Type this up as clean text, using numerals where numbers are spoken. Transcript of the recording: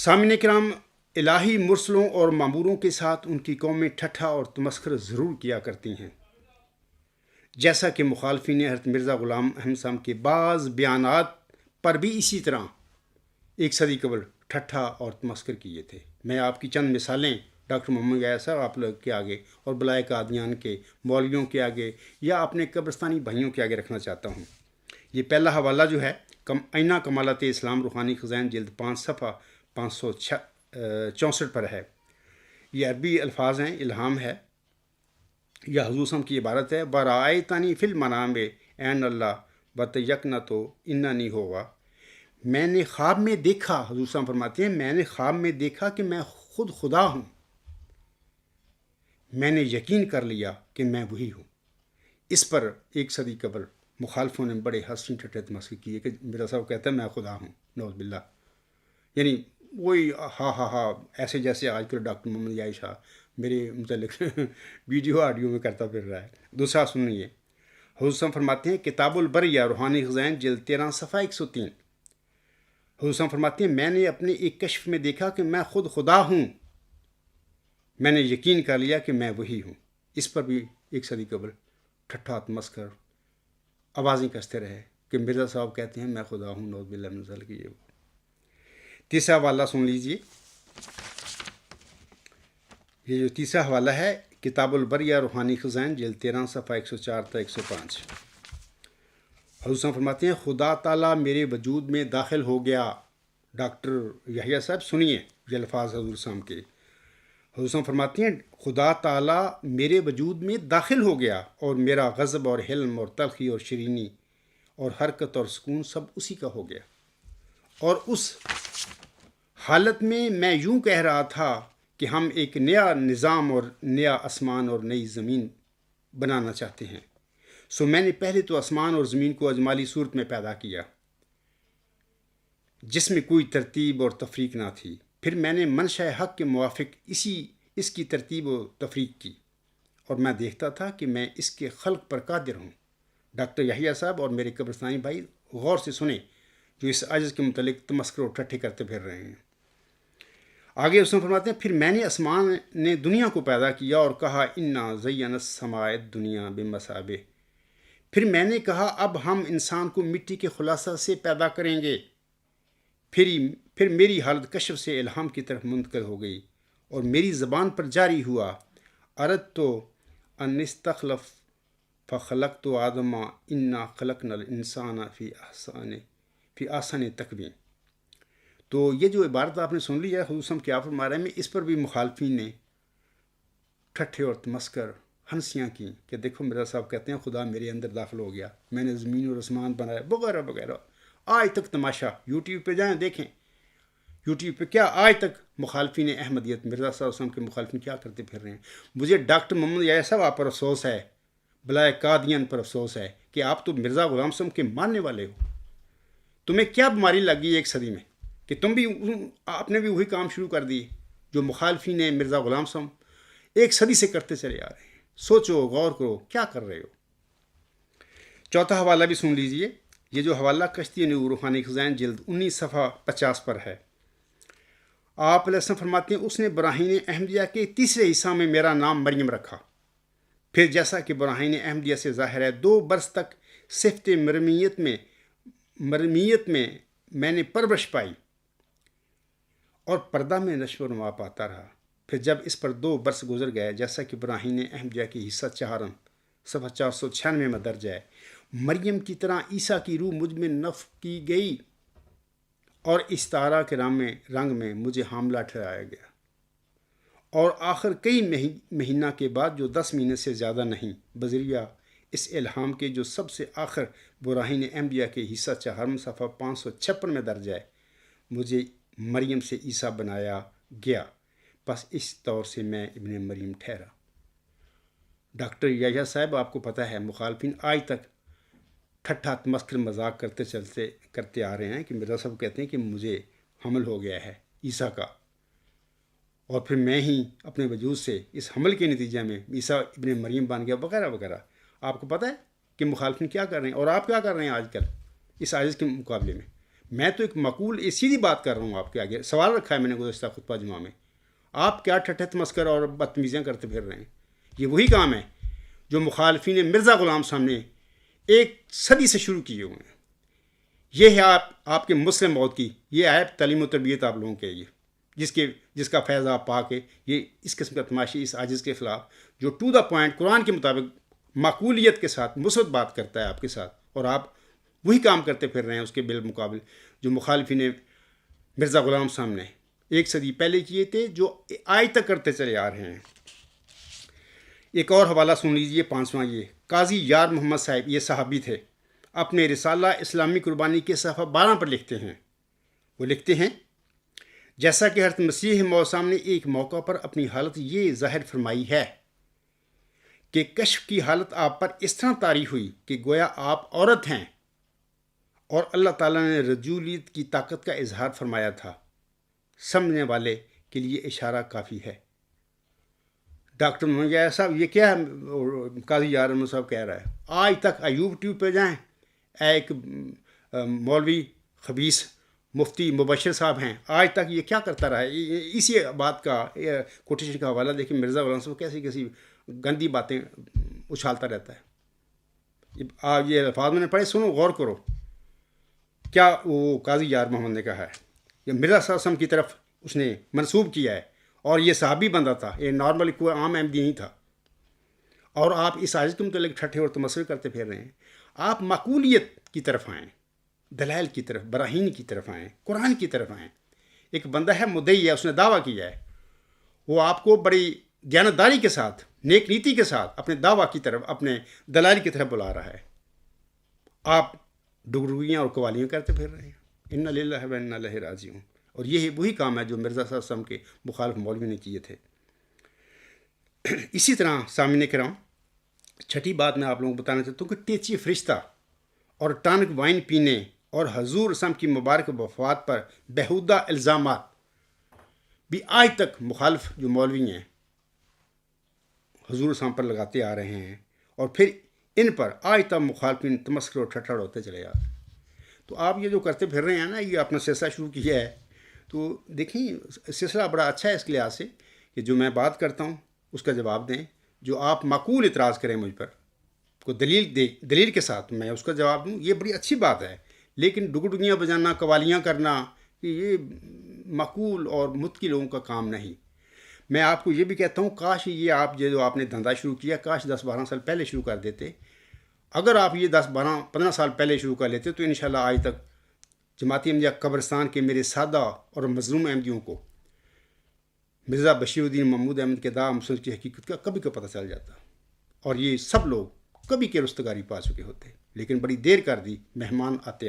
سامعین کرام، الہی مرسلوں اور معموروں کے ساتھ ان کی قومیں ٹھٹھا اور تمسخر ضرور کیا کرتی ہیں، جیسا کہ مخالفین حضرت مرزا غلام احمد صاحب کے بعض بیانات پر بھی اسی طرح ایک صدی قبل ٹھٹھا اور تمسخر کیے تھے۔ میں آپ کی چند مثالیں ڈاکٹر محمد یحییٰ صاحب آپ لوگ کے آگے اور بلائے قادیان کے مولویوں کے آگے یا اپنے قبرستانی بھائیوں کے آگے رکھنا چاہتا ہوں۔ یہ پہلا حوالہ جو ہے آئینہ کمالات اسلام روحانی خزائن جلد 5 صفحہ 564 پر ہے۔ یہ عربی الفاظ ہیں، الہام ہے یا حضور صلی اللہ علیہ وسلم کی عبارت ہے، برائتنی فی المنام این اللہ بتیقنا تو اننی ہوگا۔ میں نے خواب میں دیکھا، حضور صلی اللہ علیہ وسلم فرماتے ہیں، میں نے خواب میں دیکھا کہ میں خود خدا ہوں، میں نے یقین کر لیا کہ میں وہی ہوں۔ اس پر ایک صدی قبل مخالفوں نے بڑے حسین ٹھٹھے تمسخر کیے کہ میرا صاحب کہتا ہے میں خدا ہوں، نعوذ باللہ۔ یعنی وہی ایسے جیسے آج کل ڈاکٹر محمد یحییٰ صاحب میرے متعلق ویڈیو آڈیو میں کرتا پھر رہا ہے۔ دوسرا سنیے، حضور صلی اللہ علیہ وسلم فرماتے ہیں کتاب البریہ روحانی خزائن جلد 13 صفحہ 103۔ حضور صلی اللہ علیہ وسلم فرماتے ہیں میں نے اپنے ایک کشف میں دیکھا کہ میں خود خدا ہوں، میں نے یقین کر لیا کہ میں وہی ہوں۔ اس پر بھی ایک صدی قبل ٹھٹھا تمسخر آوازیں کستے رہے کہ مرزا صاحب کہتے ہیں میں خدا ہوں، نعوذ باللہ من ذالک۔ یہ تیسرا حوالہ سن لیجئے، یہ جو تیسرا حوالہ ہے کتاب البریہ روحانی خزائن جلد 13 صفحہ 104 تا 105۔ حضور صاحب فرماتے ہیں خدا تعالیٰ میرے وجود میں داخل ہو گیا۔ ڈاکٹر یحییٰ صاحب سنیے یہ الفاظ حضور صاحب کے۔ حضور صاحب فرماتے ہیں خدا تعالیٰ میرے وجود میں داخل ہو گیا اور میرا غضب اور حلم اور تلخی اور شیرینی اور حرکت اور سکون سب اسی کا ہو گیا، اور اس حالت میں میں یوں کہہ رہا تھا کہ ہم ایک نیا نظام اور نیا آسمان اور نئی زمین بنانا چاہتے ہیں۔ سو میں نے پہلے تو آسمان اور زمین کو اجمالی صورت میں پیدا کیا جس میں کوئی ترتیب اور تفریق نہ تھی، پھر میں نے منشاء حق کے موافق اس کی ترتیب و تفریق کی، اور میں دیکھتا تھا کہ میں اس کے خلق پر قادر ہوں۔ ڈاکٹر یحییٰ صاحب اور میرے قبرستانی بھائی غور سے سنیں جو اس عجز کے متعلق تمسخر اور ٹھٹھے کرتے پھر رہے ہیں۔ آگے اس نے فرماتے ہیں پھر میں نے آسمان نے دنیا کو پیدا کیا اور کہا انا زینا السماء الدنیا بمثابہ۔ پھر میں نے کہا اب ہم انسان کو مٹی کے خلاصہ سے پیدا کریں گے۔ پھر میری حالت کشف سے الہام کی طرف منتقل ہو گئی اور میری زبان پر جاری ہوا اردت ان استخلف فخلقت آدم انا خلقنا الانسان فی احسن تقویم۔ تو یہ جو عبارت آپ نے سن لی ہے حضور صلی اللہ علیہ وسلم کیا فرما رہے ہیں، اس پر بھی مخالفین نے ٹھٹھے اور تمسخر ہنسیاں کی کہ دیکھو مرزا صاحب کہتے ہیں خدا میرے اندر داخل ہو گیا، میں نے زمین اور آسمان بنایا وغیرہ وغیرہ۔ آج تک تماشا یوٹیوب پہ جائیں دیکھیں، یوٹیوب پہ کیا آج تک مخالفین احمدیت مرزا صلی اللہ علیہ وسلم کے مخالفین کیا کرتے پھر رہے ہیں۔ مجھے ڈاکٹر محمد یحییٰ صاحب آپ پر افسوس ہے، بلائے قادیان پر افسوس ہے کہ آپ تو مرزا غلام صاحب کے ماننے والے ہو۔ تمہیں کیا بیماری لگ گئی ایک صدی میں کہ تم بھی آپ نے بھی وہی کام شروع کر دی جو مخالفین مرزا غلام صاحب ایک صدی سے کرتے چلے آ رہے ہیں۔ سوچو، غور کرو، کیا کر رہے ہو۔ چوتھا حوالہ بھی سن لیجئے، یہ جو حوالہ کشتی نور روحانی خزائن جلد 19 صفحہ 50 پر ہے۔ آپ علیہ السلام فرماتے ہیں اس نے براہین احمدیہ کے تیسرے حصہ میں میرا نام مریم رکھا۔ پھر جیسا کہ براہین احمدیہ سے ظاہر ہے 2 برس تک صفت مرمیت میں میں نے پرورش پائی اور پردہ میں نشو و نما پاتا رہا۔ پھر جب اس پر 2 برس گزر گئے، جیسا کہ براہین احمدیہ کی حصہ 4 صفحہ 496 میں درج ہے، مریم کی طرح عیسیٰ کی روح مجھ میں نفخ کی گئی اور استعارہ کے رنگ میں مجھے حاملہ ٹھہرایا گیا، اور آخر کئی مہینہ کے بعد جو 10 مہینے سے زیادہ نہیں، بذریعہ اس الہام کے جو سب سے آخر براہین احمدیہ کے حصہ 4 صفحہ 556 میں درج ہے، مجھے مریم سے عیسیٰ بنایا گیا، بس اس طور سے میں ابن مریم ٹھہرا۔ ڈاکٹر یحییٰ صاحب آپ کو پتہ ہے مخالفین آج تک ٹھٹھا تمسخر مذاق کرتے آ رہے ہیں کہ مرزا صاحب کہتے ہیں کہ مجھے حمل ہو گیا ہے عیسیٰ کا، اور پھر میں ہی اپنے وجود سے اس حمل کے نتیجے میں عیسیٰ ابن مریم بن گیا وغیرہ وغیرہ۔ آپ کو پتہ ہے کہ مخالفین کیا کر رہے ہیں اور آپ کیا کر رہے ہیں آج کل اس عاجز کے مقابلے میں۔ میں تو ایک معقول سیدھی بات کر رہا ہوں آپ کے آگے. سوال رکھا ہے میں نے گزشتہ خطبہ جمعہ میں. آپ کیا ٹھٹھے تمسکر اور بدتمیزیاں کرتے پھر رہے ہیں؟ یہ وہی کام ہے جو مخالفین مرزا غلام صاحب نے ایک صدی سے شروع کیے ہوئے ہیں. یہ ہے آپ کے مسلم موت کی یہ عیب تعلیم و تربیت آپ لوگوں کے یہ جس کا فیض آپ پا کے یہ اس قسم کا تماشی اس عاجز کے خلاف جو ٹو دا پوائنٹ قرآن کے مطابق معقولیت کے ساتھ مثبت بات کرتا ہے آپ کے ساتھ، اور آپ وہی کام کرتے پھر رہے ہیں اس کے بالمقابل جو مخالفین مرزا غلام صاحب نے ایک صدی پہلے کیے تھے، جو آج تک کرتے چلے آ رہے ہیں. ایک اور حوالہ سن لیجئے، 5واں. یہ قاضی یار محمد صاحب یہ صحابی تھے، اپنے رسالہ اسلامی قربانی کے صفحہ 12 پر لکھتے ہیں. وہ لکھتے ہیں جیسا کہ حضرت مسیح موعود نے ایک موقع پر اپنی حالت یہ ظاہر فرمائی ہے کہ کشف کی حالت آپ پر اس طرح طاری ہوئی کہ گویا آپ عورت ہیں، اور اللہ تعالیٰ نے رجولیت کی طاقت کا اظہار فرمایا تھا. سمجھنے والے کے لیے اشارہ کافی ہے. ڈاکٹر منجا صاحب یہ کیا ہے قاضی یار محمد صاحب کہہ رہا ہے؟ آج تک ایوب ٹیوب پہ جائیں، ایک مولوی خبیث مفتی مبشر صاحب ہیں، آج تک یہ کیا کرتا رہا ہے؟ اسی بات کا کوٹیشن کا حوالہ دیکھیں، مرزا غلام صاحب کیسی گندی باتیں اچھالتا رہتا ہے. آپ یہ الفاظ میں نے پڑھے، سنو غور کرو کیا وہ قاضی یار محمد نے کہا ہے. یہ مرزا صلی اللہ علیہ وسلم کی طرف اس نے منسوب کیا ہے، اور یہ صحابی بندہ تھا، یہ نارمل کوئی عام احمدی نہیں تھا. اور آپ اس عاجز کے متعلق ٹھٹھے اور تمسخر کرتے پھر رہے ہیں. آپ معقولیت کی طرف آئیں، دلائل کی طرف، براہین کی طرف آئیں، قرآن کی طرف آئیں. ایک بندہ ہے مدعی ہے، اس نے دعویٰ کیا ہے، وہ آپ کو بڑی دیانتداری کے ساتھ، نیک نیتی کے ساتھ اپنے دعویٰ کی طرف، اپنے دلائل کی طرف بلا رہا ہے. آپ ڈگڈگیاں اور قوالیاں کرتے پھر رہے ہیں. انا للہ و انا الیہ راجعون. اور یہ وہی کام ہے جو مرزا صلی اللہ علیہ وسلم کے مخالف مولوی نے کیے تھے. اسی طرح سامعین کرام، چھٹی بات میں آپ لوگوں کو بتانا چاہتا ہوں کہ ٹیچی فرشتہ اور ٹانک وائن پینے اور حضور اسلام کی مبارک وفات پر بیہودہ الزامات بھی آج تک مخالف جو مولوی ہیں حضور اسلام پر لگاتے آ رہے ہیں، اور پھر ان پر آج تک مخالفین تمسخر اور ٹھٹھڑ ہوتے چلے آ رہے ہیں. تو آپ یہ جو کرتے پھر رہے ہیں نا، یہ اپنا سلسلہ شروع کیا ہے، تو دیکھیں سلسلہ بڑا اچھا ہے اس کے لحاظ سے کہ جو میں بات کرتا ہوں اس کا جواب دیں. جو آپ معقول اعتراض کریں مجھ پر، کو دلیل کے ساتھ میں اس کا جواب دوں، یہ بڑی اچھی بات ہے. لیکن ڈگڈگیاں بجانا، قوالیاں کرنا، یہ معقول اور متقی لوگوں کا کام نہیں. میں آپ کو یہ بھی کہتا ہوں، کاش یہ آپ جو آپ نے دھندا شروع کیا، کاش 10-12 سال پہلے شروع کر دیتے. اگر آپ یہ 10-12-15 سال پہلے شروع کر لیتے تو انشاءاللہ آج تک جماعت احمدیہ قبرستان کے میرے سادہ اور مظلوم احمدیوں کو مرزا بشیر الدین محمود احمد کے دا مسلم کی حقیقت کا کبھی کا پتہ چل جاتا، اور یہ سب لوگ کبھی کے رستگاری پا چکے ہوتے. لیکن بڑی دیر کر دی، مہمان آتے